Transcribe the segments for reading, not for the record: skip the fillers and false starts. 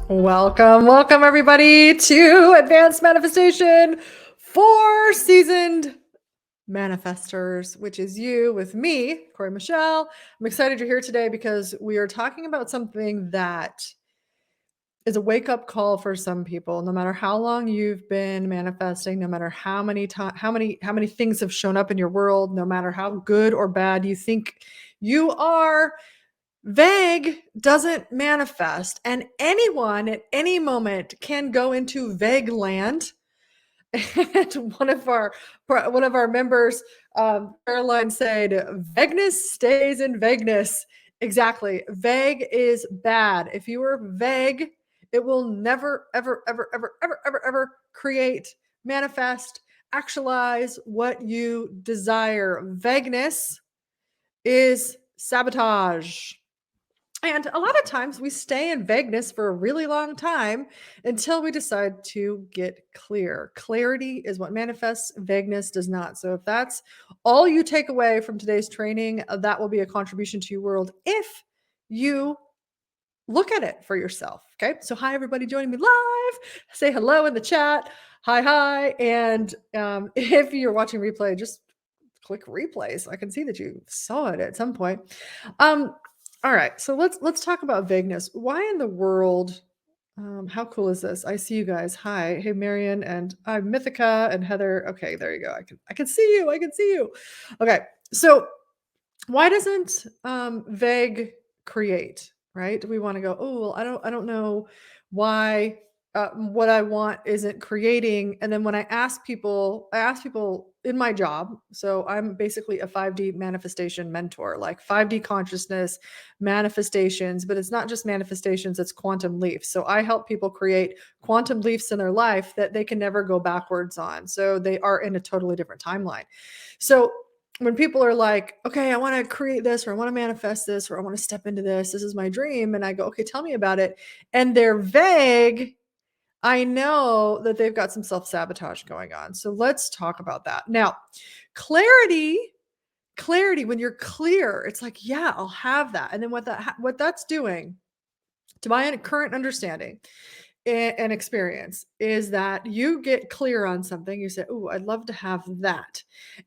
Welcome everybody to Advanced Manifestation for Seasoned Manifestors, which is you with me, Cory Michelle. I'm excited you're here today because we are talking about something that is a wake-up call for some people. No matter how long you've been manifesting, no matter how many things have shown up in your world, no matter how good or bad you think you are, vague doesn't manifest, and anyone at any moment can go into vague land. And one of our members, Caroline, said, "Vagueness stays in vagueness." Exactly. Vague is bad. If you are vague, it will never, ever, ever, ever, ever, ever, ever create, manifest, actualize what you desire. Vagueness is sabotage. And a lot of times we stay in vagueness for a really long time until we decide to get clear. Clarity is what manifests, vagueness does not. So if that's all you take away from today's training, that will be a contribution to your world if you look at it for yourself. Okay. So hi, everybody joining me live. Say hello in the chat. Hi. And if you're watching replay, just click replay so I can see that you saw it at some point. All right, so let's talk about vagueness. Why in the world? How cool is this? I see you guys. Hi, hey Marion, and I'm Mythica and Heather. Okay, there you go. I can see you. I can see you. Okay, so why doesn't vague create? Right? Do we want to go? Oh well, I don't know why what I want isn't creating. And then when I ask people in my job. So I'm basically a 5D manifestation mentor, like 5D consciousness manifestations, but it's not just manifestations, it's quantum leaps. So I help people create quantum leaps in their life that they can never go backwards on. So they are in a totally different timeline. So when people are like, okay, I want to create this, or I want to manifest this, or I want to step into this, this is my dream. And I go, okay, tell me about it. And they're vague. I know that they've got some self-sabotage going on. So let's talk about that. Now, clarity, when you're clear, it's like, yeah, I'll have that. And then what that's doing, to my current understanding and experience, is that you get clear on something. You say, oh, I'd love to have that.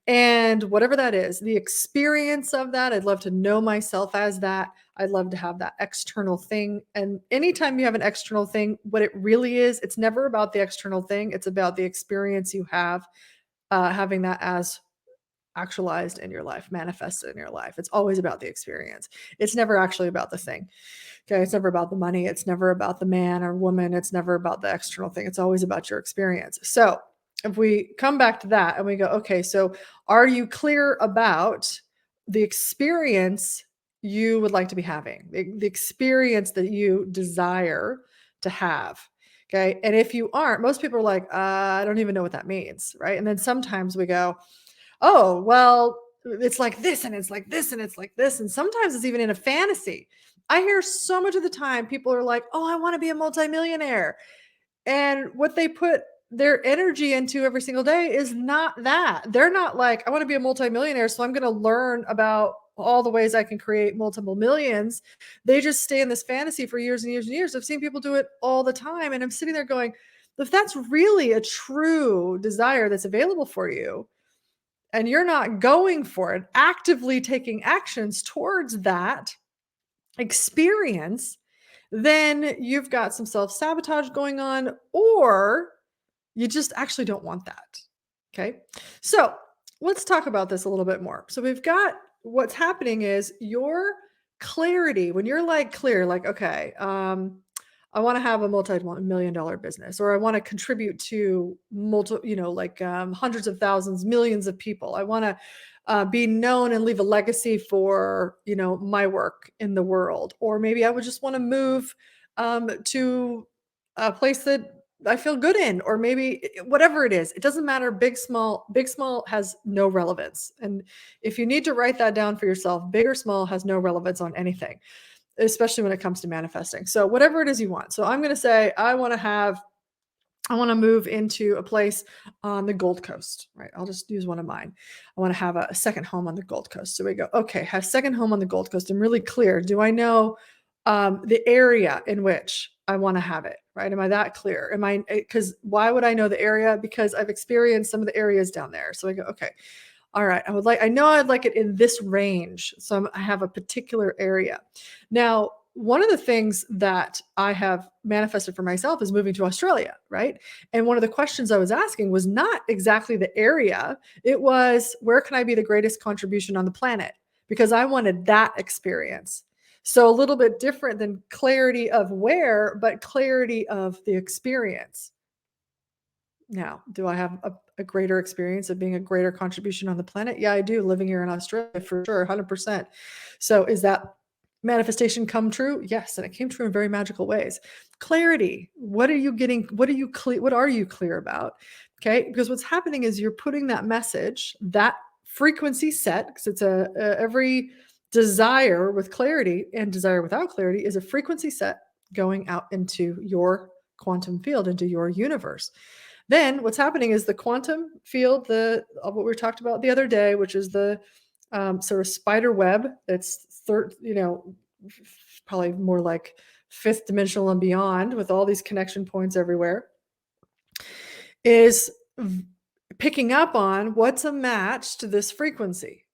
And whatever that is, the experience of that, I'd love to know myself as that. I'd love to have that external thing. And anytime you have an external thing, what it really is, it's never about the external thing. It's about the experience you have having that as actualized in your life, manifested in your life. It's always about the experience. It's never actually about the thing. Okay. It's never about the money. It's never about the man or woman. It's never about the external thing. It's always about your experience. So if we come back to that and we go, okay, so are you clear about the experience you would like to be having, the experience that you desire to have? Okay. And if you aren't, most people are like, I don't even know what that means. Right. And then sometimes we go, oh, well, it's like this and it's like this and it's like this. And sometimes it's even in a fantasy. I hear so much of the time people are like, oh, I want to be a multimillionaire. And what they put their energy into every single day is not that. They're not like, I want to be a multimillionaire, so I'm going to learn about all the ways I can create multiple millions. They just stay in this fantasy for years and years and years. I've seen people do it all the time. And I'm sitting there going, if that's really a true desire that's available for you, and you're not going for it, actively taking actions towards that experience, then you've got some self-sabotage going on, or you just actually don't want that. Okay. So let's talk about this a little bit more. So we've got what's happening is your clarity, when you're like clear, like, okay, I want to have a multi-million dollar business, or I want to contribute to hundreds of thousands, millions of people. I want to be known and leave a legacy for, my work in the world. Or maybe I would just want to move to a place that I feel good in, or maybe whatever it is. It doesn't matter. Big, small has no relevance. And if you need to write that down for yourself, big or small has no relevance on anything, especially when it comes to manifesting. So whatever it is you want. So I'm going to say, I want to move into a place on the Gold Coast, right? I'll just use one of mine. I want to have a second home on the Gold Coast. So we go, okay, have second home on the Gold Coast. I'm really clear. Do I know the area in which I want to have it, right? Am I that clear? Am I, because why would I know the area? Because I've experienced some of the areas down there. So I go, okay, all right, I know I'd like it in this range. So I have a particular area. Now, one of the things that I have manifested for myself is moving to Australia, right? And one of the questions I was asking was not exactly the area, it was where can I be the greatest contribution on the planet? Because I wanted that experience. So a little bit different than clarity of where, but clarity of the experience. Now, do I have a greater experience of being a greater contribution on the planet? Yeah, I do, living here in Australia for sure, 100%. So is that manifestation come true? Yes, and it came true in very magical ways. Clarity. What are you getting? What are you clear about? Okay, because what's happening is you're putting that message, that frequency set, because it's every desire with clarity and desire without clarity is a frequency set going out into your quantum field, into your universe. Then what's happening is the quantum field, what we talked about the other day, which is the sort of spider web that's probably more like fifth dimensional and beyond with all these connection points everywhere, is picking up on what's a match to this frequency.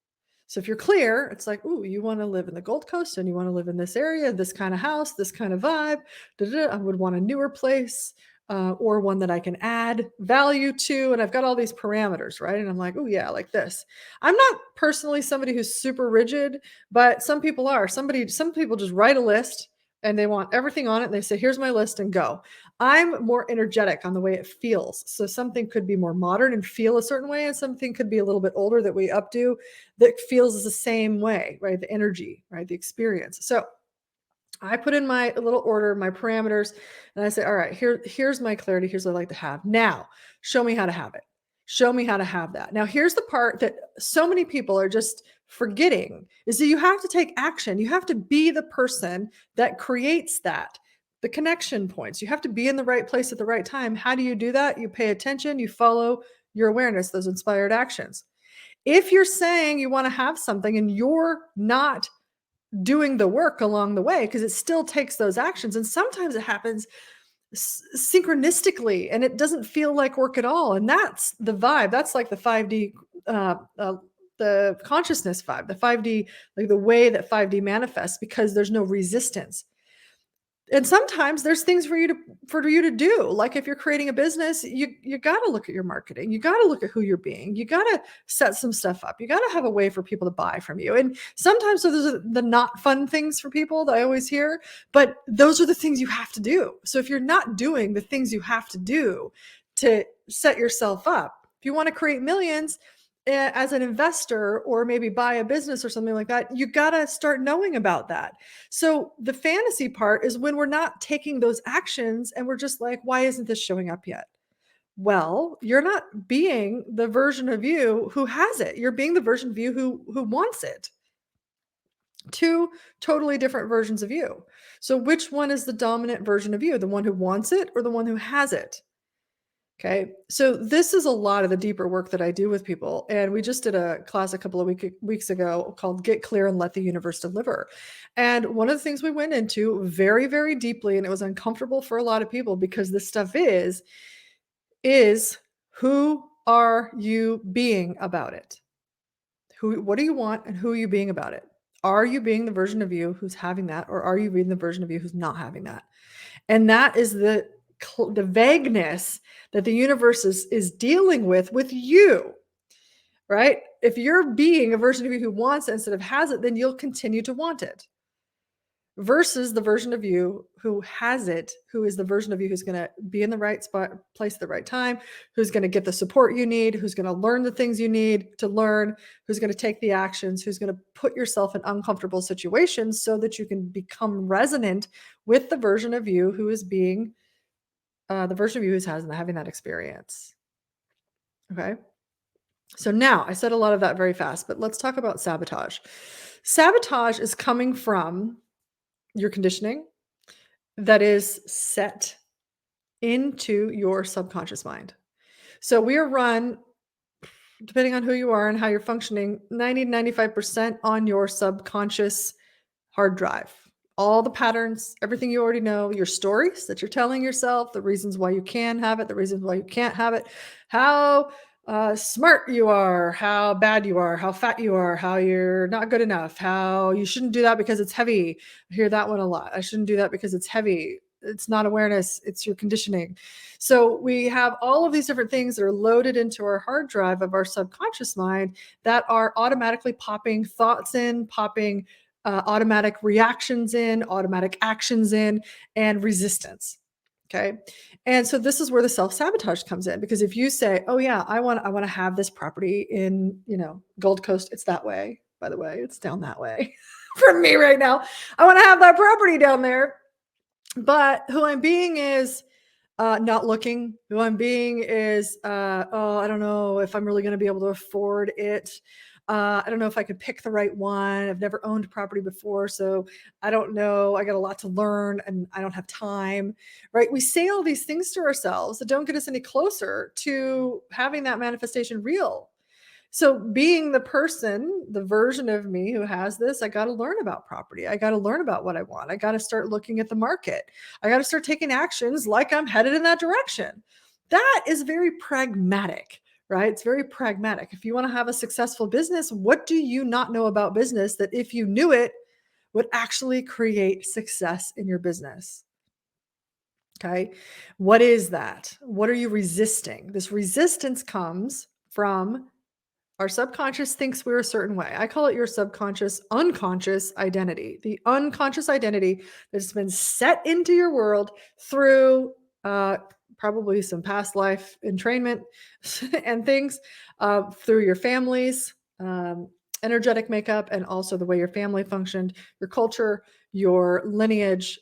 So if you're clear, it's like, ooh, you want to live in the Gold Coast and you want to live in this area, this kind of house, this kind of vibe. I would want a newer place or one that I can add value to. And I've got all these parameters, right? And I'm like, oh, yeah, like this. I'm not personally somebody who's super rigid, but some people are. Some people just write a list and they want everything on it. And they say, here's my list and go. I'm more energetic on the way it feels. So something could be more modern and feel a certain way, and something could be a little bit older that we updo that feels the same way, right? The energy, right? The experience. So I put in my little order, my parameters, and I say, all right, here's my clarity. Here's what I like to have. Now, show me how to have it. Show me how to have that. Now, here's the part that so many people are just forgetting is that you have to take action. You have to be the person that creates that, the connection points. You have to be in the right place at the right time. How do you do that? You pay attention, you follow your awareness, those inspired actions. If you're saying you want to have something and you're not doing the work along the way, because it still takes those actions, and sometimes it happens synchronistically and it doesn't feel like work at all, and that's the vibe. That's like the 5D the consciousness vibe, the 5D, like the way that 5D manifests, because there's no resistance. And sometimes there's things for you to do. Like if you're creating a business, you got to look at your marketing. You got to look at who you're being. You got to set some stuff up. You got to have a way for people to buy from you. And sometimes those are the not fun things for people that I always hear, but those are the things you have to do. So if you're not doing the things you have to do to set yourself up, if you want to create millions, as an investor or maybe buy a business or something like that, you got to start knowing about that. So the fantasy part is when we're not taking those actions and we're just like, why isn't this showing up yet? Well, you're not being the version of you who has it. You're being the version of you who wants it. Two totally different versions of you. So which one is the dominant version of you? The one who wants it or the one who has it? Okay. So this is a lot of the deeper work that I do with people. And we just did a class a couple of weeks ago called Get Clear and Let the Universe Deliver. And one of the things we went into very, very deeply, and it was uncomfortable for a lot of people because this stuff is who are you being about it? What do you want and who are you being about it? Are you being the version of you who's having that, or are you being the version of you who's not having that? And that is the vagueness that the universe is dealing with you, right? If you're being a version of you who wants it instead of has it, then you'll continue to want it. Versus the version of you who has it, who is the version of you who's going to be in the right spot, place at the right time, who's going to get the support you need, who's going to learn the things you need to learn, who's going to take the actions, who's going to put yourself in uncomfortable situations so that you can become resonant with the version of you who is being the version of you who's having that experience. Okay. So now I said a lot of that very fast, but let's talk about sabotage. Sabotage is coming from your conditioning that is set into your subconscious mind. So we are run, depending on who you are and how you're functioning, 90 to 95% on your subconscious hard drive, all the patterns, everything you already know, your stories that you're telling yourself, the reasons why you can have it, the reasons why you can't have it, how smart you are, how bad you are, how fat you are, how you're not good enough, how you shouldn't do that because it's heavy. I hear that one a lot. I shouldn't do that because it's heavy. It's not awareness, it's your conditioning. So we have all of these different things that are loaded into our hard drive of our subconscious mind that are automatically popping thoughts in, popping automatic reactions in, automatic actions in, and resistance. Okay. And so this is where the self-sabotage comes in, because if you say, "Oh yeah, I want to have this property in, Gold Coast, it's that way. By the way, it's down that way for me right now. I want to have that property down there." But who I'm being is not looking. Who I'm being is, oh, I don't know if I'm really going to be able to afford it. I don't know if I could pick the right one. I've never owned property before, so I don't know. I got a lot to learn and I don't have time, right? We say all these things to ourselves that don't get us any closer to having that manifestation real. So being the person, the version of me who has this, I got to learn about property. I got to learn about what I want. I got to start looking at the market. I got to start taking actions like I'm headed in that direction. That is very pragmatic, right? It's very pragmatic. If you want to have a successful business, what do you not know about business that if you knew it would actually create success in your business? Okay. What is that? What are you resisting? This resistance comes from our subconscious thinks we're a certain way. I call it your subconscious, unconscious identity. The unconscious identity that's been set into your world through uh, probably some past life entrainment and things, through your family's energetic makeup, and also the way your family functioned, your culture, your lineage,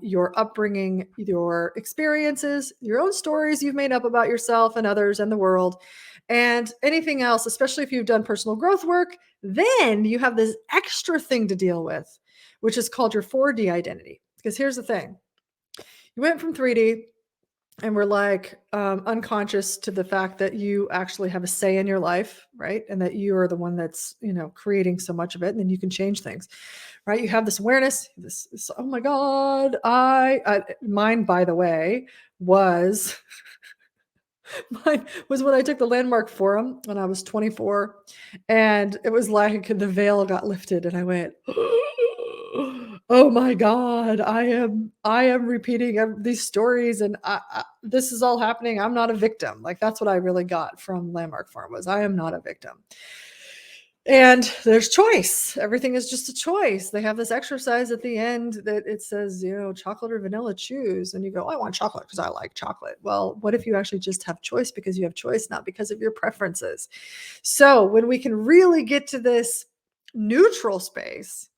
your upbringing, your experiences, your own stories you've made up about yourself and others and the world, and anything else, especially if you've done personal growth work. Then you have this extra thing to deal with, which is called your 4D identity. Because here's the thing, you went from 3D and we're like unconscious to the fact that you actually have a say in your life, right? And that you are the one that's, creating so much of it, and then you can change things, right? You have this awareness, this oh my God, mine, by the way, was mine was when I took the Landmark Forum when I was 24, and it was like the veil got lifted, and I went, "Oh my God, I am repeating these stories, and this is all happening. I'm not a victim." Like that's what I really got from Landmark Forum, was I am not a victim. And there's choice. Everything is just a choice. They have this exercise at the end that it says, chocolate or vanilla, choose. And you go, "I want chocolate because I like chocolate." Well, what if you actually just have choice because you have choice, not because of your preferences? So when we can really get to this neutral space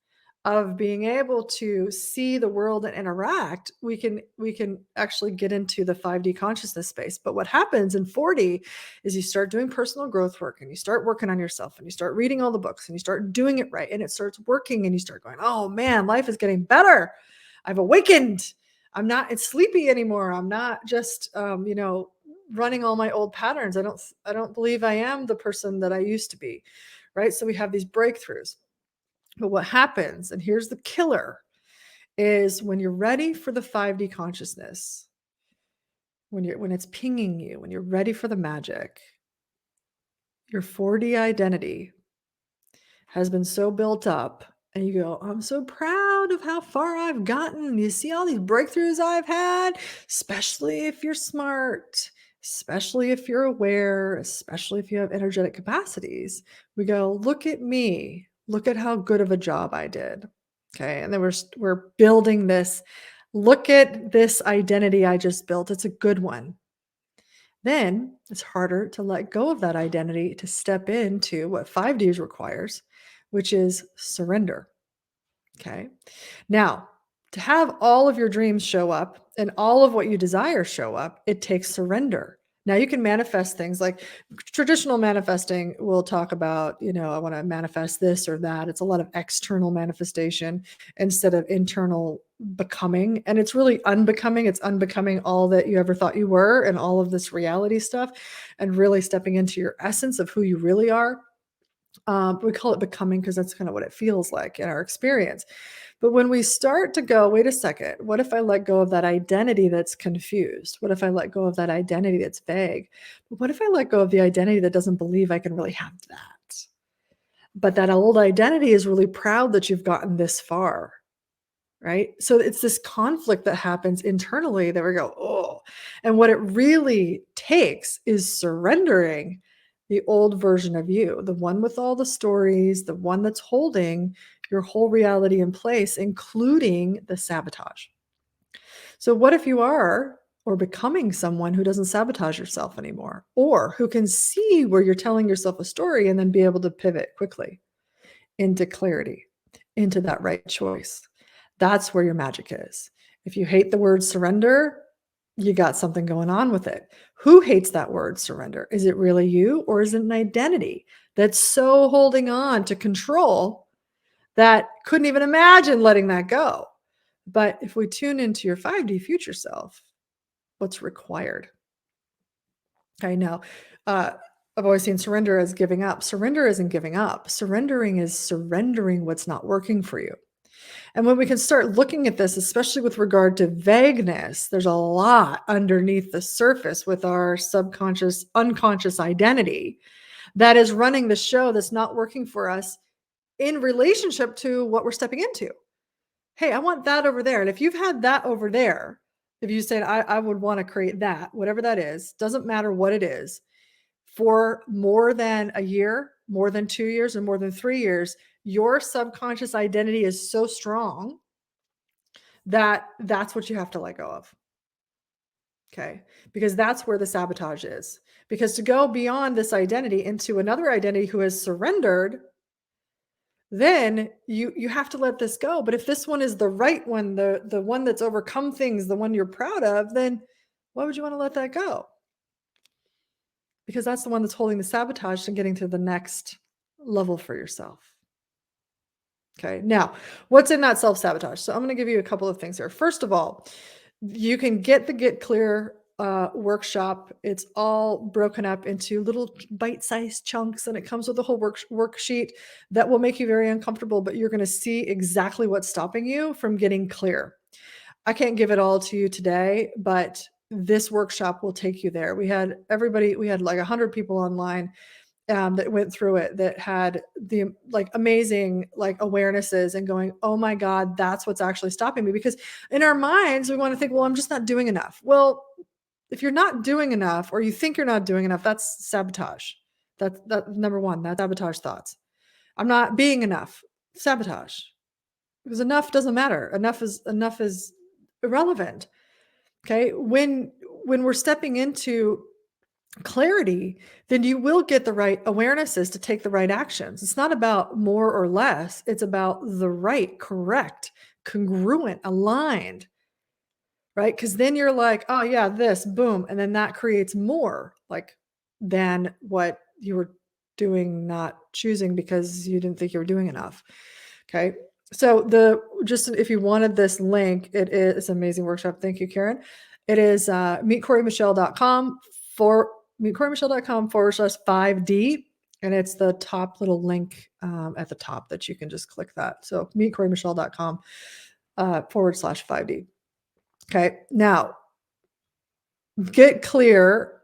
of being able to see the world and interact, we can actually get into the 5D consciousness space. But what happens in 4D is you start doing personal growth work, and you start working on yourself, and you start reading all the books, and you start doing it right, and it starts working, and you start going, "Oh man, life is getting better. I've awakened. I'm not sleepy anymore. I'm not just running all my old patterns. I don't believe I am the person that I used to be." Right? So we have these breakthroughs. But what happens, and here's the killer, is when you're ready for the 5D consciousness, when it's pinging you, when you're ready for the magic, your 4D identity has been so built up, and you go, "I'm so proud of how far I've gotten. You see all these breakthroughs I've had," especially if you're smart, especially if you're aware, especially if you have energetic capacities. We go, "Look at me. Look at how good of a job I did." Okay. And then we're building this. "Look at this identity I just built. It's a good one." Then it's harder to let go of that identity to step into what 5D requires, which is surrender. Okay. Now, to have all of your dreams show up and all of what you desire show up, it takes surrender. Now, you can manifest things like traditional manifesting. We'll talk about, I want to manifest this or that. It's a lot of external manifestation instead of internal becoming. And it's really unbecoming. It's unbecoming all that you ever thought you were and all of this reality stuff, and really stepping into your essence of who you really are. We call it becoming because that's kind of what it feels like in our experience. But when we start to go, wait a second, what if I let go of that identity that's confused? What if I let go of that identity that's vague? But what if I let go of the identity that doesn't believe I can really have that? But that old identity is really proud that you've gotten this far, right? So it's this conflict that happens internally that we go, oh. And what it really takes is surrendering the old version of you, the one with all the stories, the one that's holding your whole reality in place, including the sabotage. So, what if you are or becoming someone who doesn't sabotage yourself anymore, or who can see where you're telling yourself a story and then be able to pivot quickly into clarity, into that right choice? That's where your magic is. If you hate the word surrender, you got something going on with it. Who hates that word surrender? Is it really you, or is it an identity that's so holding on to control that couldn't even imagine letting that go? But if we tune into your 5D future self, what's required? I know. Uh, I've always seen surrender as giving up. Surrender isn't giving up. Surrendering is surrendering what's not working for you. And when we can start looking at this, especially with regard to vagueness, there's a lot underneath the surface with our subconscious, unconscious identity that is running the show that's not working for us in relationship to what we're stepping into. Hey, I want that over there. And if you've had that over there, if you said, I would want to create that, whatever that is, doesn't matter what it is, for more than a year, more than 2 years, or more than 3 years, your subconscious identity is so strong that that's what you have to let go of. Okay. Because that's where the sabotage is. Because to go beyond this identity into another identity who has surrendered, then you have to let this go. But if this one is the right one, the one that's overcome things, the one you're proud of, then why would you want to let that go? Because that's the one that's holding the sabotage to getting to the next level for yourself. Okay. Now, what's in that self-sabotage? So I'm going to give you a couple of things here. First of all, you can get the Get Clear workshop. It's all broken up into little bite-sized chunks, and it comes with a whole worksheet that will make you very uncomfortable, but you're going to see exactly what's stopping you from getting clear. I can't give it all to you today, but this workshop will take you there. We had like 100 people online that went through it, that had the like amazing like awarenesses and going, oh my God, that's what's actually stopping me. Because in our minds, we want to think, well, I'm just not doing enough. Well, if you're not doing enough, or you think you're not doing enough, that's sabotage. That number one, that's sabotage thoughts. I'm not being enough. Sabotage. Because enough doesn't matter. Enough is irrelevant. Okay. When we're stepping into clarity, then you will get the right awarenesses to take the right actions. It's not about more or less. It's about the right, correct, congruent, aligned, right? Because then you're like, oh yeah, this, boom. And then that creates more like than what you were doing, not choosing because you didn't think you were doing enough. Okay. So just if you wanted this link, it's an amazing workshop. Thank you, Karen. It is meetcorymichelle.com for meetcorymichelle.com/5D. And it's the top little link at the top that you can just click that. So meetcorymichelle.com /5D. Okay. Now get clear.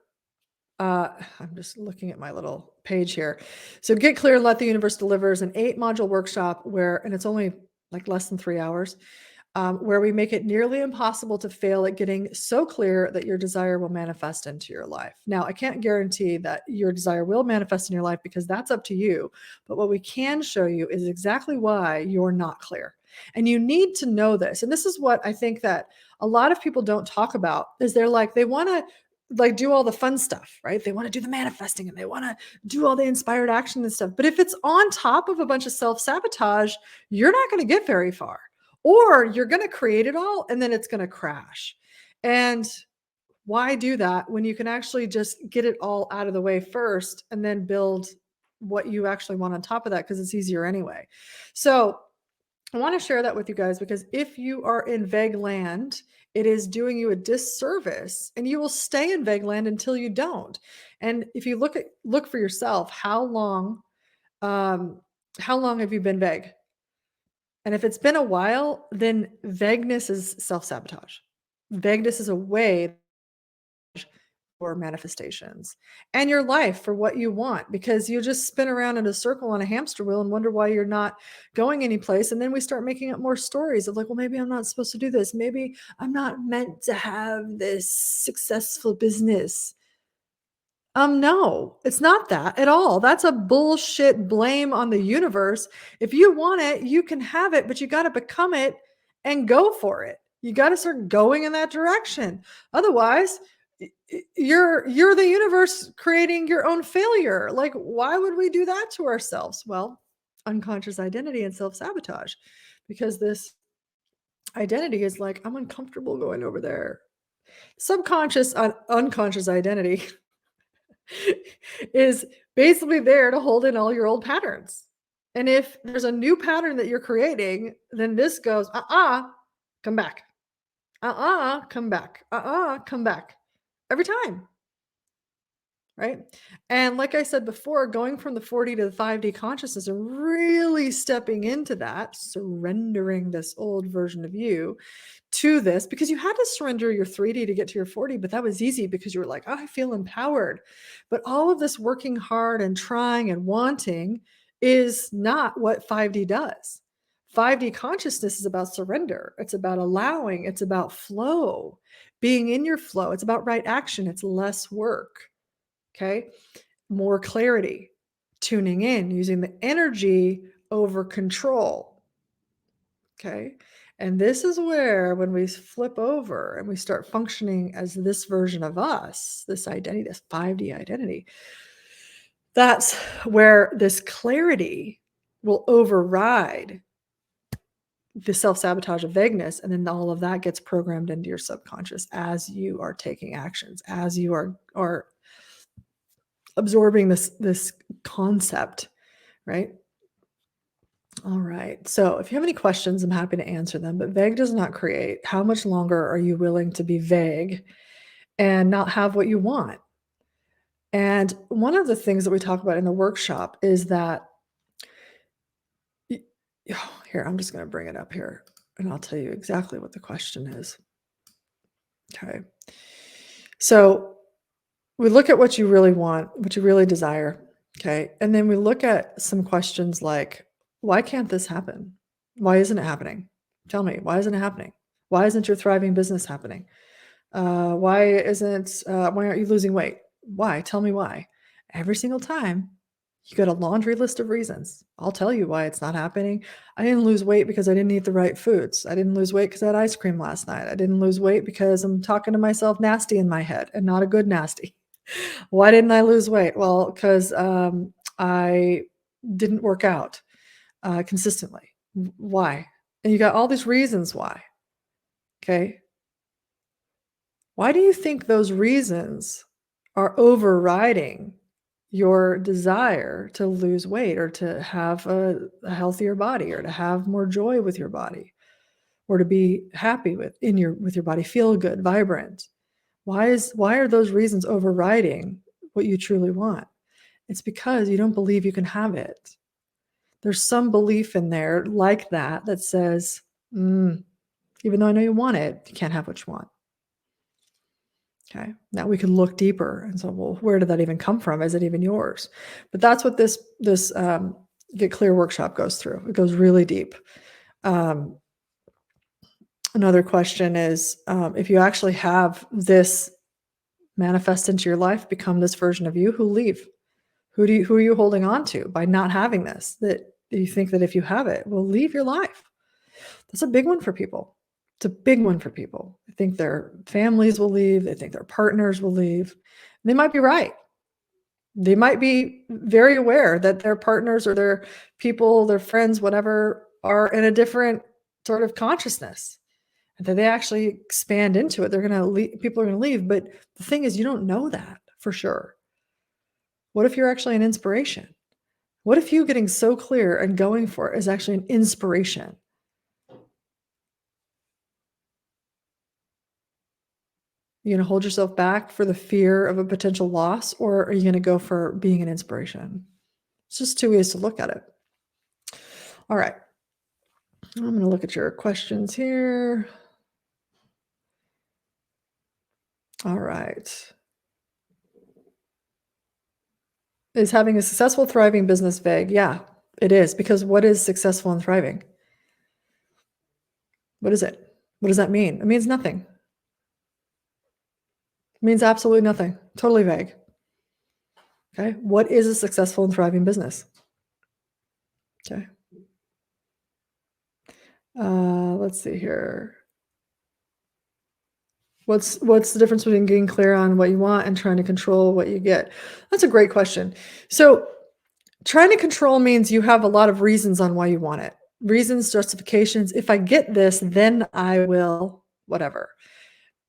I'm just looking at my little page here. So Get Clear and Let the Universe Deliver is an 8-module workshop and it's only like less than 3 hours, where we make it nearly impossible to fail at getting so clear that your desire will manifest into your life. Now, I can't guarantee that your desire will manifest in your life because that's up to you. But what we can show you is exactly why you're not clear. And you need to know this. And this is what I think that a lot of people don't talk about is they want to like do all the fun stuff, right? They want to do the manifesting and they want to do all the inspired action and stuff. But if it's on top of a bunch of self-sabotage, you're not going to get very far. Or you're going to create it all and then it's going to crash. And why do that when you can actually just get it all out of the way first and then build what you actually want on top of that, because it's easier anyway. So I want to share that with you guys, because if you are in vague land, it is doing you a disservice, and you will stay in vague land until you don't. And if you look for yourself, how long Um, how long have you been vague? And if it's been a while, then vagueness is self-sabotage. Vagueness is a way for manifestations and your life for what you want, because you just spin around in a circle on a hamster wheel and wonder why you're not going anyplace. And then we start making up more stories of like, well, maybe I'm not supposed to do this. Maybe I'm not meant to have this successful business. No, it's not that at all. That's a bullshit blame on the universe. If you want it, you can have it, but you got to become it and go for it. You got to start going in that direction. Otherwise, you're the universe creating your own failure. Like, why would we do that to ourselves? Well, unconscious identity and self-sabotage, because this identity is like, I'm uncomfortable going over there. Subconscious unconscious identity is basically there to hold in all your old patterns. And if there's a new pattern that you're creating, then this goes, come back. Come back. Come back. Every time. Right. And like I said before, going from the 4D to the 5D consciousness and really stepping into that, surrendering this old version of you to this, because you had to surrender your 3D to get to your 4D, but that was easy because you were like, oh, I feel empowered. But all of this working hard and trying and wanting is not what 5D does. 5D consciousness is about surrender. It's about allowing. It's about flow, being in your flow. It's about right action. It's less work. Okay. More clarity, tuning in, using the energy over control. Okay. And this is where, when we flip over and we start functioning as this version of us, this identity, this 5D identity, that's where this clarity will override the self-sabotage of vagueness. And then all of that gets programmed into your subconscious as you are taking actions, as you are absorbing this concept, right? All right. So if you have any questions, I'm happy to answer them, but vague does not create. How much longer are you willing to be vague and not have what you want? And one of the things that we talk about in the workshop is that here, I'm just going to bring it up here and I'll tell you exactly what the question is. Okay. So we look at what you really want, what you really desire. Okay. And then we look at some questions like, why can't this happen? Why isn't it happening? Tell me, why isn't it happening? Why isn't your thriving business happening? Why aren't you losing weight? Why? Tell me why. Every single time you get a laundry list of reasons. I'll tell you why it's not happening. I didn't lose weight because I didn't eat the right foods. I didn't lose weight because I had ice cream last night. I didn't lose weight because I'm talking to myself nasty in my head, and not a good nasty. Why didn't I lose weight? Well, because I didn't work out consistently. Why? And you got all these reasons why. Okay. Why do you think those reasons are overriding your desire to lose weight, or to have a healthier body, or to have more joy with your body, or to be happy with your body, feel good, vibrant? Why are those reasons overriding what you truly want? It's because you don't believe you can have it. There's some belief in there like that says, even though I know you want it, you can't have what you want. Okay. Now we can look deeper and so, well, where did that even come from? Is it even yours? But that's what this Get Clear workshop goes through. It goes really deep. Another question is, if you actually have this manifest into your life, become this version of you, who leave? Who are you holding on to by not having this, that you think that if you have it, will leave your life? That's a big one for people. It's a big one for people. They think their families will leave. They think their partners will leave. They might be right. They might be very aware that their partners or their people, their friends, whatever, are in a different sort of consciousness, and that they actually expand into it. People are going to leave. But the thing is, you don't know that for sure. What if you're actually an inspiration? What if you getting so clear and going for it is actually an inspiration? You going to hold yourself back for the fear of a potential loss, or are you going to go for being an inspiration? It's just two ways to look at it. All right. I'm going to look at your questions here. All right. Is having a successful, thriving business vague? Yeah, it is. Because what is successful and thriving? What is it? What does that mean? It means nothing. It means absolutely nothing. Totally vague. Okay. What is a successful and thriving business? Okay. Let's see here. What's the difference between getting clear on what you want and trying to control what you get? That's a great question. So trying to control means you have a lot of reasons on why you want it. Reasons, justifications. If I get this, then I will, whatever.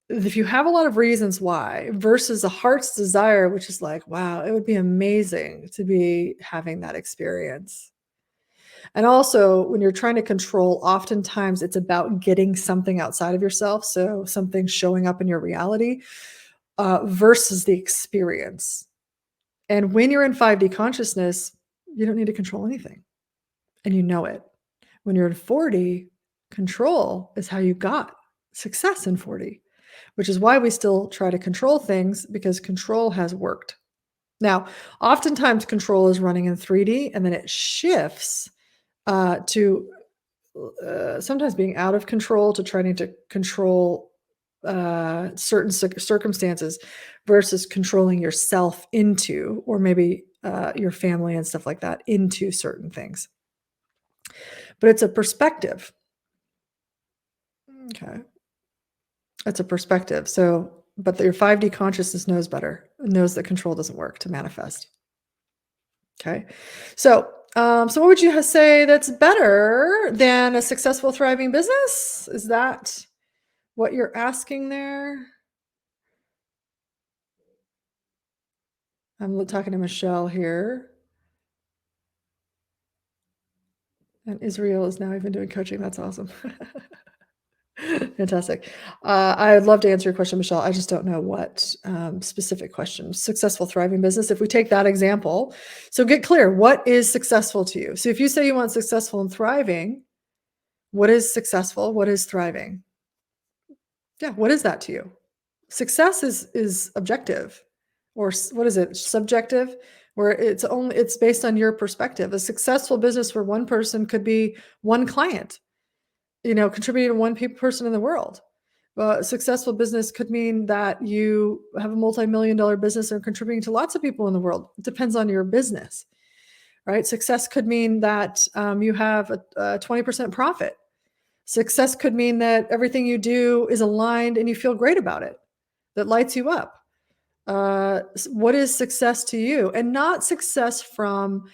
If you have a lot of reasons why versus a heart's desire, which is like, wow, it would be amazing to be having that experience. And also, when you're trying to control, oftentimes it's about getting something outside of yourself. So something showing up in your reality versus the experience. And when you're in 5D consciousness, you don't need to control anything. And you know it. When you're in 4D, control is how you got success in 4D, which is why we still try to control things, because control has worked. Now, oftentimes control is running in 3D and then it shifts to sometimes being out of control to trying to control certain circumstances versus controlling yourself into, or maybe your family and stuff like that, into certain things. But it's a perspective. Okay. It's a perspective. So, but your 5D consciousness knows better, knows that control doesn't work to manifest. Okay. So what would you say that's better than a successful, thriving business? Is that what you're asking there? I'm talking to Michelle here. And Israel is now even doing coaching. That's awesome. Fantastic. I'd love to answer your question, Michelle. I just don't know what specific question. Successful, thriving business. If we take that example, so get clear. What is successful to you? So if you say you want successful and thriving, what is successful? What is thriving? Yeah, what is that to you? Success is objective, or what is it? Subjective, where it's based on your perspective. A successful business for one person could be one client, contributing to one person in the world. A successful business could mean that you have a multi-million-dollar business and contributing to lots of people in the world. It depends on your business, right? Success could mean that you have a 20% profit. Success could mean that everything you do is aligned and you feel great about it, that lights you up. What is success to you? And not success from,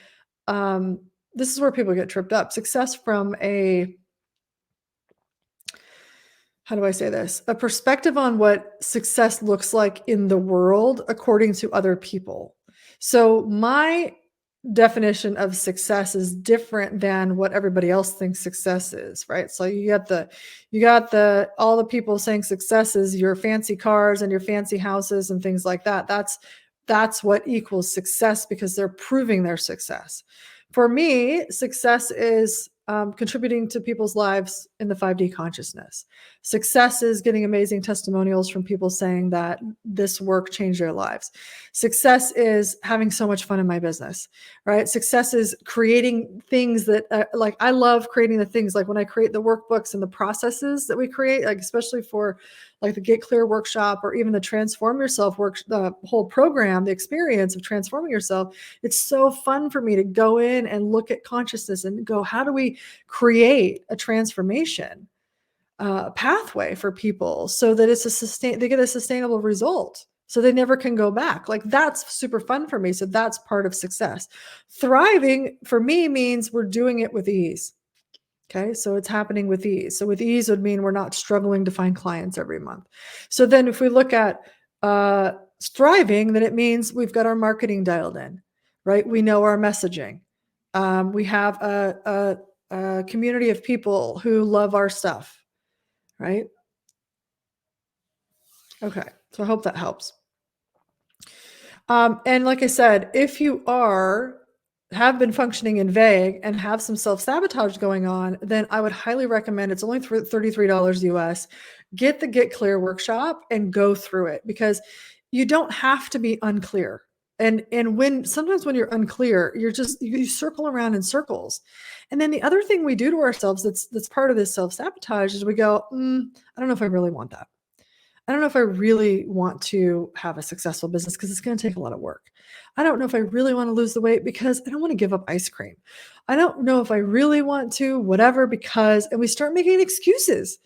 this is where people get tripped up. Success from how do I say this? A perspective on what success looks like in the world according to other people. So my definition of success is different than what everybody else thinks success is, right? So you got all the people saying success is your fancy cars and your fancy houses and things like that. That's what equals success, because they're proving their success. For me, success is contributing to people's lives in the 5D consciousness. Success is getting amazing testimonials from people saying that this work changed their lives. Success is having so much fun in my business, right? Success is creating things that, like, I love creating the things, like when I create the workbooks and the processes that we create, like especially for like the Get Clear workshop or even the Transform Yourself work, the whole program, the experience of transforming yourself. It's so fun for me to go in and look at consciousness and go, how do we create a transformation pathway for people so that they get a sustainable result, so they never can go back. Like, that's super fun for me. So that's part of success. Thriving for me means we're doing it with ease. Okay. So it's happening with ease. So with ease would mean we're not struggling to find clients every month. So then if we look at thriving, then it means we've got our marketing dialed in, right? We know our messaging. We have a community of people who love our stuff, right? Okay. So I hope that helps. And like I said, if you are have been functioning in vague and have some self-sabotage going on, then I would highly recommend, it's only $33 US, get the Get Clear workshop and go through it, because you don't have to be unclear. And when sometimes when you're unclear, you circle around in circles. And then the other thing we do to ourselves that's part of this self-sabotage is we go, I don't know if I really want that. I don't know if I really want to have a successful business because it's going to take a lot of work. I don't know if I really want to lose the weight because I don't want to give up ice cream. I don't know if I really want to, whatever, because, and we start making excuses.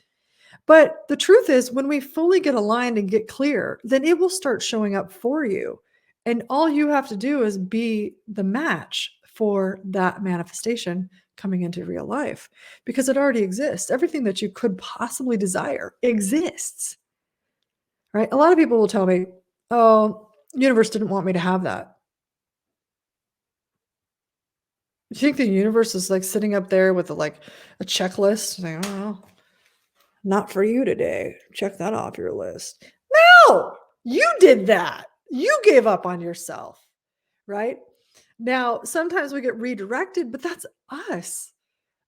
But the truth is, when we fully get aligned and get clear, then it will start showing up for you. And all you have to do is be the match for that manifestation coming into real life, because it already exists. Everything that you could possibly desire exists. Right? A lot of people will tell me, "Oh, universe didn't want me to have that." You think the universe is like sitting up there with a checklist saying, "Oh, not for you today. Check that off your list." No, you did that. You gave up on yourself, right? Now, sometimes we get redirected, but that's us.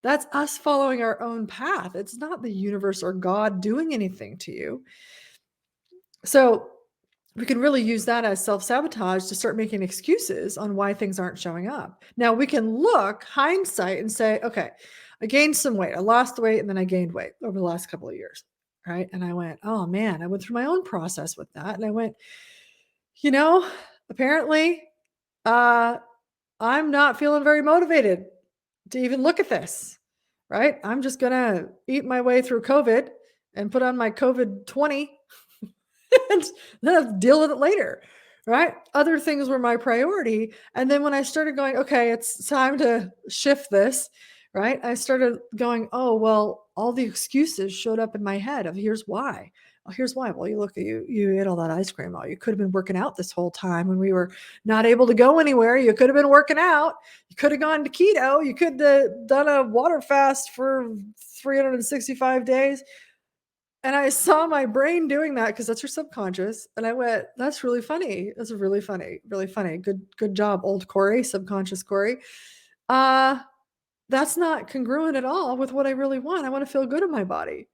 That's us following our own path. It's not the universe or God doing anything to you. So we can really use that as self-sabotage to start making excuses on why things aren't showing up. Now we can look hindsight and say, okay, I gained some weight. I lost weight and then I gained weight over the last couple of years. Right. And I went, oh man, I went through my own process with that. And I went, you know, apparently uh, I'm not feeling very motivated to even look at this. Right. I'm just going to eat my way through COVID and put on my COVID 20 and then I'll deal with it later, right? Other things were my priority. And then when I started going, okay, it's time to shift this, right? I started going, oh, well, all the excuses showed up in my head of here's why. Oh, here's why. Well, you look at you ate all that ice cream. Oh, you could have been working out this whole time when we were not able to go anywhere. You could have been working out. You could have gone to keto. You could have done a water fast for 365 days. And I saw my brain doing that because that's your subconscious. And I went, that's really funny. That's really funny. Really funny. Good job, old Cory, subconscious Cory. Uh, that's not congruent at all with what I really want. I want to feel good in my body.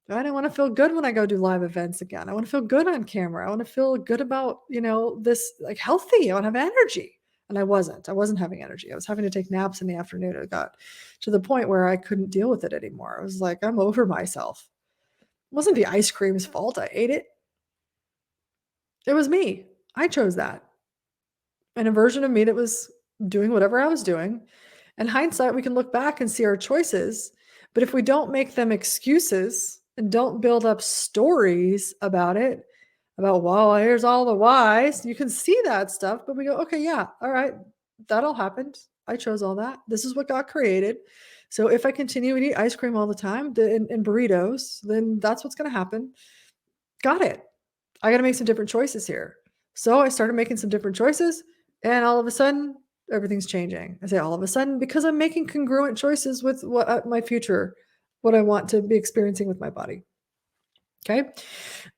Right? I want to feel good when I go do live events again. I want to feel good on camera. I want to feel good about, this like healthy. I want to have energy. And I wasn't having energy. I was having to take naps in the afternoon. It got to the point where I couldn't deal with it anymore. I was like, I'm over myself. It wasn't the ice cream's fault. I ate it. It was me. I chose that. And a version of me that was doing whatever I was doing. In hindsight, we can look back and see our choices. But if we don't make them excuses and don't build up stories about it, about, well, here's all the whys, you can see that stuff. But we go, okay, yeah, all right, that all happened. I chose all that. This is what got created. So if I continue to eat ice cream all the time and burritos, then that's what's going to happen. Got it. I got to make some different choices here. So I started making some different choices, and all of a sudden, everything's changing. I say all of a sudden because I'm making congruent choices with what my future, what I want to be experiencing with my body. Okay.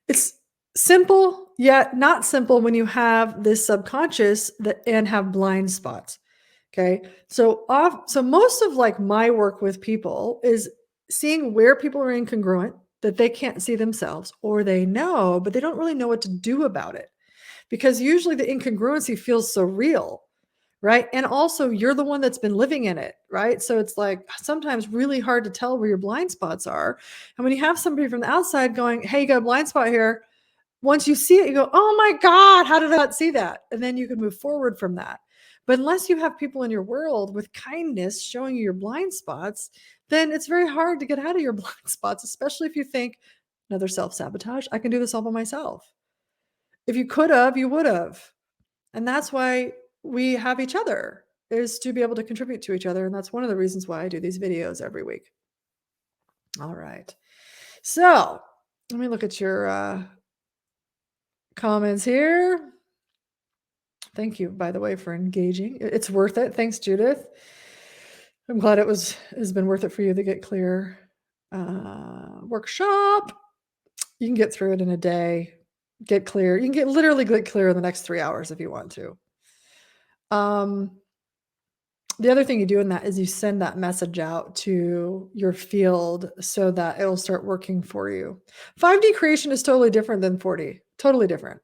It's simple, yet not simple when you have this subconscious and have blind spots. Okay. So most of like my work with people is seeing where people are incongruent, that they can't see themselves, or they know, but they don't really know what to do about it, because usually the incongruency feels so real. Right. And also you're the one that's been living in it. Right. So it's like sometimes really hard to tell where your blind spots are. And when you have somebody from the outside going, hey, you got a blind spot here. Once you see it, you go, oh my God, how did I not see that? And then you can move forward from that. But unless you have people in your world with kindness showing you your blind spots, then it's very hard to get out of your blind spots, especially if you think another self-sabotage. I can do this all by myself. If you could have, you would have. And that's why we have each other, is to be able to contribute to each other. And that's one of the reasons why I do these videos every week. All right. So let me look at your comments here. Thank you, by the way, for engaging. It's worth it. Thanks, Judith. I'm glad has been worth it for you to get clear. Workshop. You can get through it in a day. Get clear. You can literally get clear in the next 3 hours if you want to. The other thing you do in that is you send that message out to your field so that it'll start working for you. 5D creation is totally different than 4D. Totally different.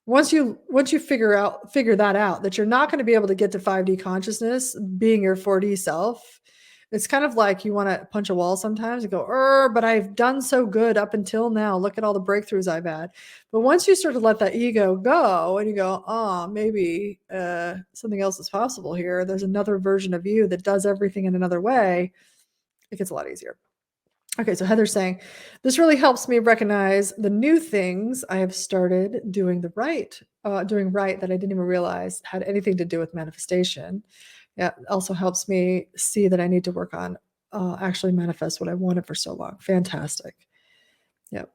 Once you figure that out, that you're not going to be able to get to 5D consciousness being your 4D self. It's kind of like you want to punch a wall sometimes and go, but I've done so good up until now. Look at all the breakthroughs I've had. But once you start to let that ego go and you go, maybe something else is possible here. There's another version of you that does everything in another way. It gets a lot easier. Okay, so Heather's saying, this really helps me recognize the new things I have started doing right that I didn't even realize had anything to do with manifestation. Yeah, it also helps me see that I need to work on actually manifest what I wanted for so long. Fantastic. Yep.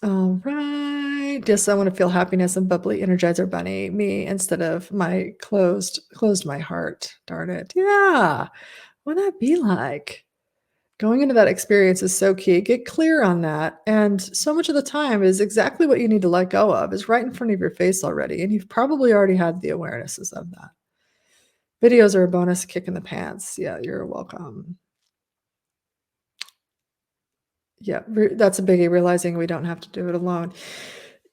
All right. Yes, I want to feel happiness and bubbly energizer bunny, me, instead of my closed my heart. Darn it. Yeah. What would that be like? Going into that experience is so key. Get clear on that. And so much of the time is exactly what you need to let go of is right in front of your face already. And you've probably already had the awarenesses of that. Videos are a bonus kick in the pants. Yeah, you're welcome. Yeah, that's a biggie, realizing we don't have to do it alone.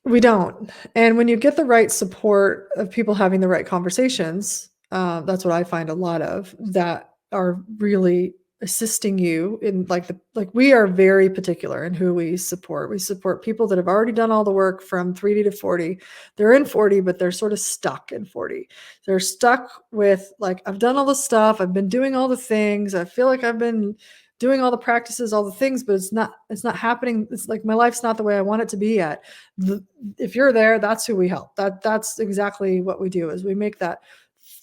We don't. And when you get the right support of people having the right conversations, that's what I find a lot of that are really assisting you in like we are very particular in who we support. We support people that have already done all the work from 3D to 4D. They're in 4D, but they're sort of stuck in 4D. They're stuck with like, I've done all the stuff. I've been doing all the things. I feel like I've been doing all the practices, all the things, but it's not happening. It's like my life's not the way I want it to be yet. If you're there, that's who we help. That's exactly what we do is we make that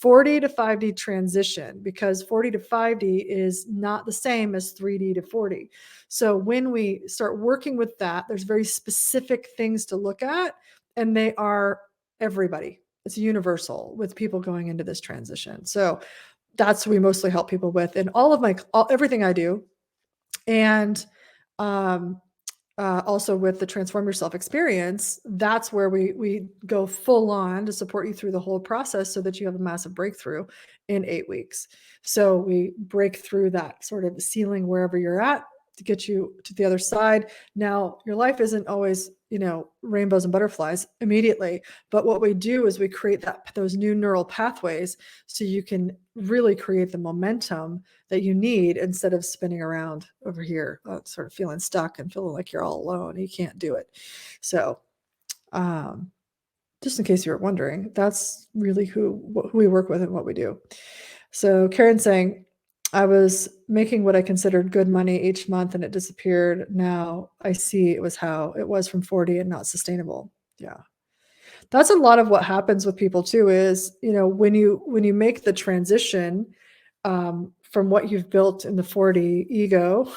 4D to 5D transition, because 4D to 5D is not the same as 3D to 4D. So when we start working with that, there's very specific things to look at, and they are everybody. It's universal with people going into this transition. So that's what we mostly help people with, and everything I do. And also with the Transform Yourself experience, that's where we go full on to support you through the whole process so that you have a massive breakthrough in 8 weeks. So we break through that sort of ceiling wherever you're at to get you to the other side. Now, your life isn't always, rainbows and butterflies immediately, but what we do is we create those new neural pathways so you can really create the momentum that you need instead of spinning around over here, sort of feeling stuck and feeling like you're all alone. You can't do it. So, just in case you were wondering, that's really who we work with and what we do. So Karen's saying, I was making what I considered good money each month and it disappeared. Now I see it was how it was from 40 and not sustainable. Yeah. That's a lot of what happens with people too is, when you make the transition from what you've built in the 4D ego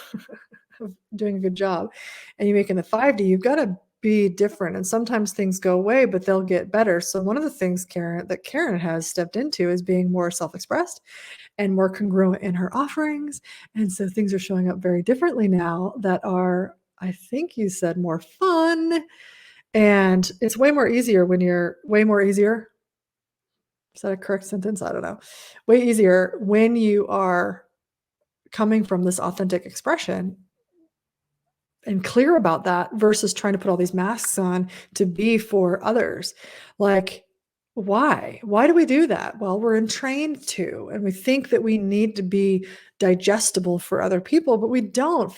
of doing a good job and you make in the 5D, you've got to be different. And sometimes things go away, but they'll get better. So one of the things Karen has stepped into is being more self-expressed and more congruent in her offerings. And so things are showing up very differently now that are, I think you said, more fun. And it's way more easier when you're way more easier. Is that a correct sentence? I don't know. Way easier when you are coming from this authentic expression and clear about that versus trying to put all these masks on to be for others. Like, why do we do that? Well, we're entrained to, and we think that we need to be digestible for other people, but we don't.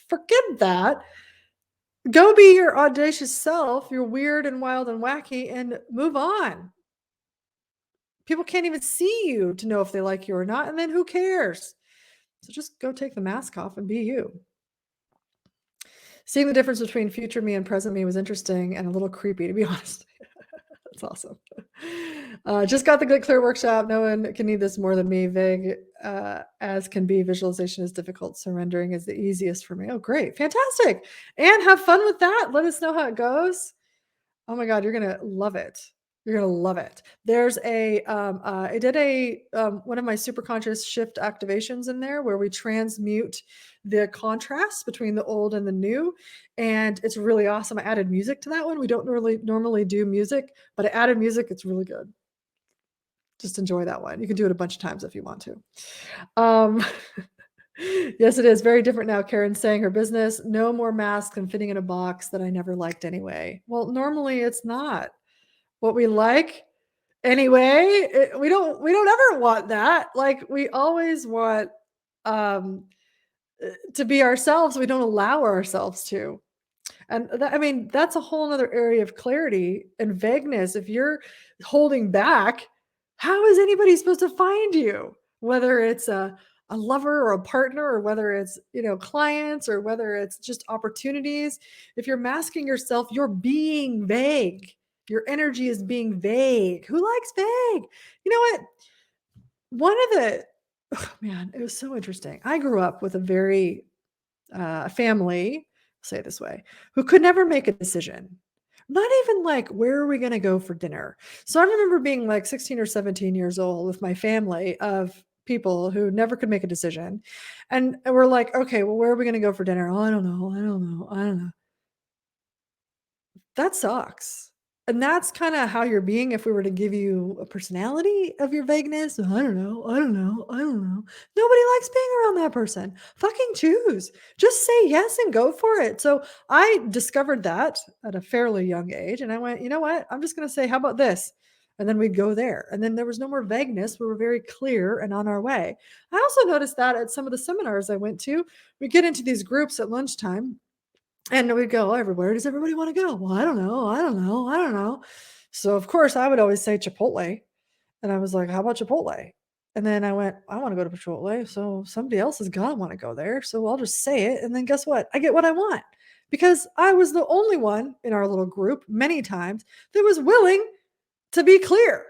Forget that. Go be your audacious self. You're weird and wild and wacky, and move on. People can't even see you to know if they like you or not, and then who cares? So just go take the mask off and be you. Seeing the difference between future me and present me was interesting and a little creepy, to be honest. That's awesome. Just got the Get Clear workshop. No one can need this more than me. Vague as can be. Visualization is difficult. Surrendering is the easiest for me. Oh, great. Fantastic. And have fun with that. Let us know how it goes. Oh my God, you're going to love it. You're going to love it. There's I did one of my super conscious shift activations in there where we transmute the contrast between the old and the new. And it's really awesome. I added music to that one. We don't normally do music, but I added music. It's really good. Just enjoy that one. You can do it a bunch of times if you want to. Um, yes, it is very different now. Karen's saying her business, no more masks and fitting in a box that I never liked anyway. Well, normally it's not what we like anyway. We don't ever want that. Like we always want um, to be ourselves. We don't allow ourselves to. And I mean, that's a whole nother area of clarity and vagueness. If you're holding back, how is anybody supposed to find you? Whether it's a lover or a partner, or whether it's, clients, or whether it's just opportunities. If you're masking yourself, you're being vague. Your energy is being vague. Who likes vague? You know what? One of the, oh man, it was so interesting. I grew up with a very family, say it this way, who could never make a decision. Not even like, where are we going to go for dinner? So I remember being like 16 or 17 years old with my family of people who never could make a decision. And we're like, okay, well, where are we going to go for dinner? Oh, I don't know. I don't know. I don't know. That sucks. And that's kinda how you're being if we were to give you a personality of your vagueness. I don't know, I don't know, I don't know. Nobody likes being around that person. Fucking choose. Just say yes and go for it. So I discovered that at a fairly young age, and I went, "You know what? I'm just gonna say, how about this?" And then we'd go there. And then there was no more vagueness. We were very clear and on our way. I also noticed that at some of the seminars I went to, we get into these groups at lunchtime and we'd go, everywhere does everybody want to go? Well, I don't know. I don't know. I don't know. So of course I would always say Chipotle. And I was like, how about Chipotle? And then I went, I want to go to Chipotle. So somebody else is gonna want to go there. So I'll just say it. And then guess what? I get what I want. Because I was the only one in our little group many times that was willing to be clear.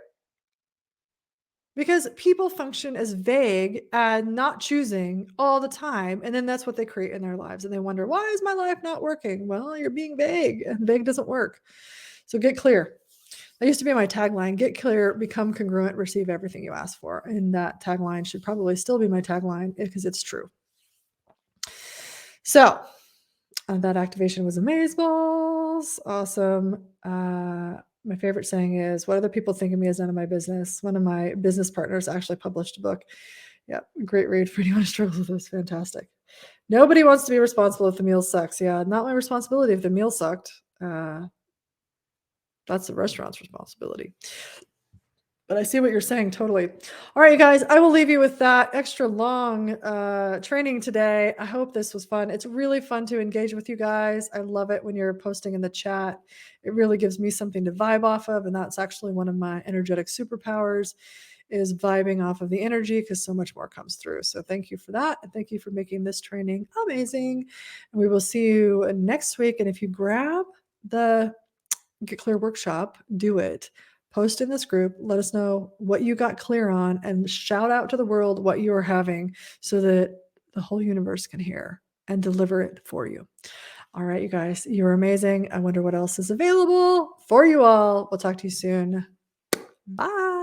Because people function as vague and not choosing all the time, and then that's what they create in their lives, and they wonder, "Why is my life not working?" Well, you're being vague, and vague doesn't work. So get clear. That used to be my tagline, "Get clear, become congruent, receive everything you ask for." And that tagline should probably still be my tagline because it's true. So, that activation was amazeballs. Awesome. My favorite saying is, "What other people think of me is none of my business." One of my business partners actually published a book. Yeah, great read for anyone who struggles with this. Fantastic. Nobody wants to be responsible if the meal sucks. Yeah, not my responsibility if the meal sucked. That's the restaurant's responsibility. But I see what you're saying, totally. All right, you guys, I will leave you with that extra long training today. I hope this was fun. It's really fun to engage with you guys. I love it when you're posting in the chat. It really gives me something to vibe off of, and that's actually one of my energetic superpowers, is vibing off of the energy, because so much more comes through. So thank you for that, and thank you for making this training amazing. And we will see you next week. And if you grab the Get Clear workshop, do it. Post in this group, let us know what you got clear on, and shout out to the world what you are having so that the whole universe can hear and deliver it for you. All right, you guys, you're amazing. I wonder what else is available for you all. We'll talk to you soon. Bye.